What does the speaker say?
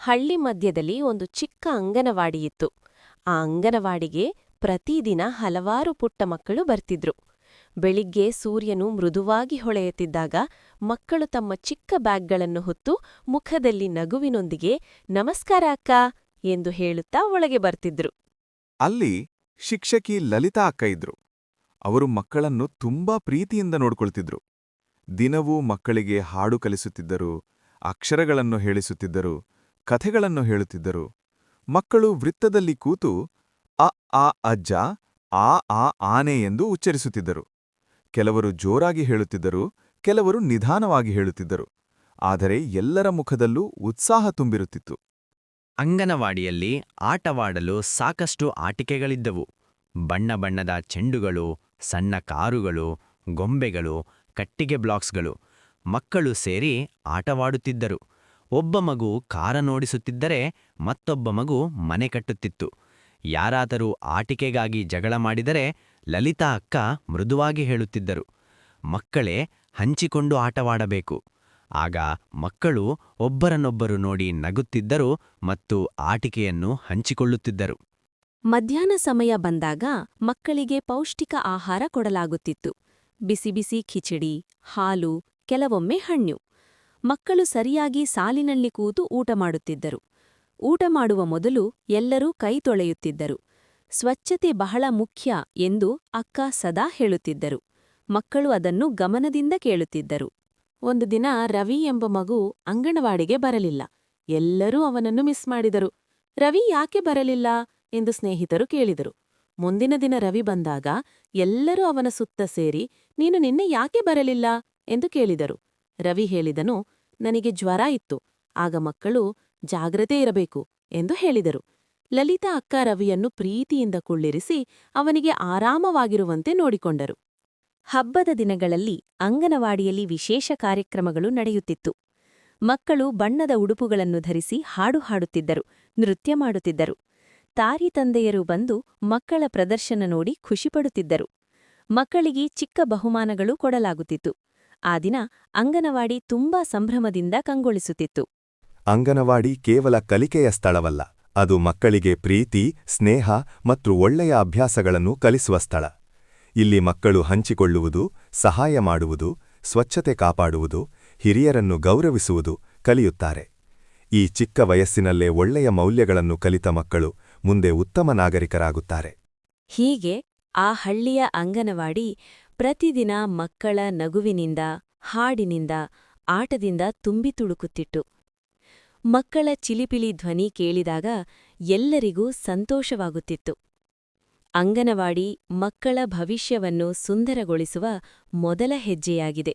ಹಳ್ಳಿ ಮಧ್ಯದಲ್ಲಿ ಒಂದು ಚಿಕ್ಕ ಅಂಗನವಾಡಿಯಿತ್ತು. ಆ ಅಂಗನವಾಡಿಗೆ ಪ್ರತಿದಿನ ಹಲವಾರು ಪುಟ್ಟ ಮಕ್ಕಳು ಬರ್ತಿದ್ರು. ಬೆಳಿಗ್ಗೆ ಸೂರ್ಯನು ಮೃದುವಾಗಿ ಹೊಳೆಯುತ್ತಿದ್ದಾಗ ಮಕ್ಕಳು ತಮ್ಮ ಚಿಕ್ಕ ಬ್ಯಾಗ್ಗಳನ್ನು ಹೊತ್ತು ಮುಖದಲ್ಲಿ ನಗುವಿನೊಂದಿಗೆ ನಮಸ್ಕಾರ ಅಕ್ಕ ಎಂದು ಹೇಳುತ್ತಾ ಒಳಗೆ ಬರ್ತಿದ್ರು. ಅಲ್ಲಿ ಶಿಕ್ಷಕಿ ಲಲಿತಾ ಅಕ್ಕ ಇದ್ರು. ಅವರು ಮಕ್ಕಳನ್ನು ತುಂಬಾ ಪ್ರೀತಿಯಿಂದ ನೋಡ್ಕೊಳ್ತಿದ್ರು. ದಿನವೂ ಮಕ್ಕಳಿಗೆ ಹಾಡು ಕಲಿಸುತ್ತಿದ್ದರು, ಅಕ್ಷರಗಳನ್ನು ಹೇಳಿಸುತ್ತಿದ್ದರು, ಕಥೆಗಳನ್ನು ಹೇಳುತ್ತಿದ್ದರು. ಮಕ್ಕಳು ವೃತ್ತದಲ್ಲಿ ಕೂತು ಅ ಆ ಅಜ್ಜ, ಆ ಆ ಆನೆ ಎಂದು ಉಚ್ಚರಿಸುತ್ತಿದ್ದರು. ಕೆಲವರು ಜೋರಾಗಿ ಹೇಳುತ್ತಿದ್ದರು, ಕೆಲವರು ನಿಧಾನವಾಗಿ ಹೇಳುತ್ತಿದ್ದರು. ಆದರೆ ಎಲ್ಲರ ಮುಖದಲ್ಲೂ ಉತ್ಸಾಹ ತುಂಬಿರುತ್ತಿತ್ತು. ಅಂಗನವಾಡಿಯಲ್ಲಿ ಆಟವಾಡಲು ಸಾಕಷ್ಟು ಆಟಿಕೆಗಳಿದ್ದವು. ಬಣ್ಣ ಬಣ್ಣದ ಚೆಂಡುಗಳು, ಸಣ್ಣ ಕಾರುಗಳು, ಗೊಂಬೆಗಳು, ಕಟ್ಟಿಗೆ ಬ್ಲಾಕ್ಸ್ಗಳು. ಮಕ್ಕಳು ಸೇರಿ ಆಟವಾಡುತ್ತಿದ್ದರು. ಒಬ್ಬ ಮಗು ಕಾರನೋಡಿಸುತ್ತಿದ್ದರೆ ಮತ್ತೊಬ್ಬ ಮಗು ಮನೆ ಕಟ್ಟುತ್ತಿತ್ತು. ಯಾರಾದರೂ ಆಟಿಕೆಗಾಗಿ ಜಗಳ ಮಾಡಿದರೆ ಲಲಿತಾ ಅಕ್ಕ ಮೃದುವಾಗಿ ಹೇಳುತ್ತಿದ್ದರು, ಮಕ್ಕಳೇ ಹಂಚಿಕೊಂಡು ಆಟವಾಡಬೇಕು. ಆಗ ಮಕ್ಕಳು ಒಬ್ಬರನ್ನೊಬ್ಬರು ನೋಡಿ ನಗುತ್ತಿದ್ದರು ಮತ್ತು ಆಟಿಕೆಯನ್ನು ಹಂಚಿಕೊಳ್ಳುತ್ತಿದ್ದರು. ಮಧ್ಯಾಹ್ನ ಸಮಯ ಬಂದಾಗ ಮಕ್ಕಳಿಗೆ ಪೌಷ್ಟಿಕ ಆಹಾರ ಕೊಡಲಾಗುತ್ತಿತ್ತು. ಬಿಸಿ ಬಿಸಿ ಖಿಚಡಿ, ಹಾಲು, ಕೆಲವೊಮ್ಮೆ ಹಣ್ಣು. ಮಕ್ಕಳು ಸರಿಯಾಗಿ ಸಾಲಿನಲ್ಲಿ ಕೂತು ಊಟ ಮಾಡುತ್ತಿದ್ದರು. ಊಟ ಮಾಡುವ ಮೊದಲು ಎಲ್ಲರೂ ಕೈ ತೊಳೆಯುತ್ತಿದ್ದರು. ಸ್ವಚ್ಛತೆ ಬಹಳ ಮುಖ್ಯ ಎಂದು ಅಕ್ಕ ಸದಾ ಹೇಳುತ್ತಿದ್ದರು. ಮಕ್ಕಳು ಅದನ್ನು ಗಮನದಿಂದ ಕೇಳುತ್ತಿದ್ದರು. ಒಂದು ದಿನ ರವಿ ಎಂಬ ಮಗು ಅಂಗನವಾಡಿಗೆ ಬರಲಿಲ್ಲ. ಎಲ್ಲರೂ ಅವನನ್ನು ಮಿಸ್ ಮಾಡಿದರು. ರವಿ ಯಾಕೆ ಬರಲಿಲ್ಲ ಎಂದು ಸ್ನೇಹಿತರು ಕೇಳಿದರು. ಮುಂದಿನ ದಿನ ರವಿ ಬಂದಾಗ ಎಲ್ಲರೂ ಅವನ ಸುತ್ತ ಸೇರಿ ನೀನು ನಿನ್ನೆ ಯಾಕೆ ಬರಲಿಲ್ಲ ಎಂದು ಕೇಳಿದರು. ರವಿ ಹೇಳಿದನು, ನನಗೆ ಜ್ವರ ಇತ್ತು. ಆಗ ಮಕ್ಕಳು ಜಾಗ್ರತೆ ಇರಬೇಕು ಎಂದು ಹೇಳಿದರು. ಲಲಿತಾ ಅಕ್ಕ ರವಿಯನ್ನು ಪ್ರೀತಿಯಿಂದ ಕುಳ್ಳಿರಿಸಿ ಅವನಿಗೆ ಆರಾಮವಾಗಿರುವಂತೆ ನೋಡಿಕೊಂಡರು. ಹಬ್ಬದ ದಿನಗಳಲ್ಲಿ ಅಂಗನವಾಡಿಯಲ್ಲಿ ವಿಶೇಷ ಕಾರ್ಯಕ್ರಮಗಳು ನಡೆಯುತ್ತಿತ್ತು. ಮಕ್ಕಳು ಬಣ್ಣದ ಉಡುಪುಗಳನ್ನು ಧರಿಸಿ ಹಾಡು ಹಾಡುತ್ತಿದ್ದರು, ನೃತ್ಯ ಮಾಡುತ್ತಿದ್ದರು. ತಾಯಿ ತಂದೆಯರು ಬಂದು ಮಕ್ಕಳ ಪ್ರದರ್ಶನ ನೋಡಿ ಖುಷಿಪಡುತ್ತಿದ್ದರು. ಮಕ್ಕಳಿಗೆ ಚಿಕ್ಕ ಬಹುಮಾನಗಳು ಕೊಡಲಾಗುತ್ತಿತ್ತು. ಆ ದಿನ ಅಂಗನವಾಡಿ ತುಂಬಾ ಸಂಭ್ರಮದಿಂದ ಕಂಗೊಳಿಸುತ್ತಿತ್ತು. ಅಂಗನವಾಡಿ ಕೇವಲ ಕಲಿಕೆಯ ಸ್ಥಳವಲ್ಲ, ಅದು ಮಕ್ಕಳಿಗೆ ಪ್ರೀತಿ, ಸ್ನೇಹ ಮತ್ತು ಒಳ್ಳೆಯ ಅಭ್ಯಾಸಗಳನ್ನು ಕಲಿಸುವ ಸ್ಥಳ. ಇಲ್ಲಿ ಮಕ್ಕಳು ಹಂಚಿಕೊಳ್ಳುವುದು, ಸಹಾಯ ಮಾಡುವುದು, ಸ್ವಚ್ಛತೆ ಕಾಪಾಡುವುದು, ಹಿರಿಯರನ್ನು ಗೌರವಿಸುವುದು ಕಲಿಯುತ್ತಾರೆ. ಈ ಚಿಕ್ಕ ವಯಸ್ಸಿನಲ್ಲೇ ಒಳ್ಳೆಯ ಮೌಲ್ಯಗಳನ್ನು ಕಲಿತ ಮಕ್ಕಳು ಮುಂದೆ ಉತ್ತಮ ನಾಗರಿಕರಾಗುತ್ತಾರೆ. ಹೀಗೆ ಆ ಹಳ್ಳಿಯ ಅಂಗನವಾಡಿ ಪ್ರತಿದಿನ ಮಕ್ಕಳ ನಗುವಿನಿಂದ, ಹಾಡಿನಿಂದ, ಆಟದಿಂದ ತುಂಬಿ ತುಳುಕುತ್ತಿತ್ತು. ಮಕ್ಕಳ ಚಿಲಿಪಿಲಿ ಧ್ವನಿ ಕೇಳಿದಾಗ ಎಲ್ಲರಿಗೂ ಸಂತೋಷವಾಗುತ್ತಿತ್ತು. ಅಂಗನವಾಡಿ ಮಕ್ಕಳ ಭವಿಷ್ಯವನ್ನು ಸುಂದರಗೊಳಿಸುವ ಮೊದಲ ಹೆಜ್ಜೆಯಾಗಿದೆ.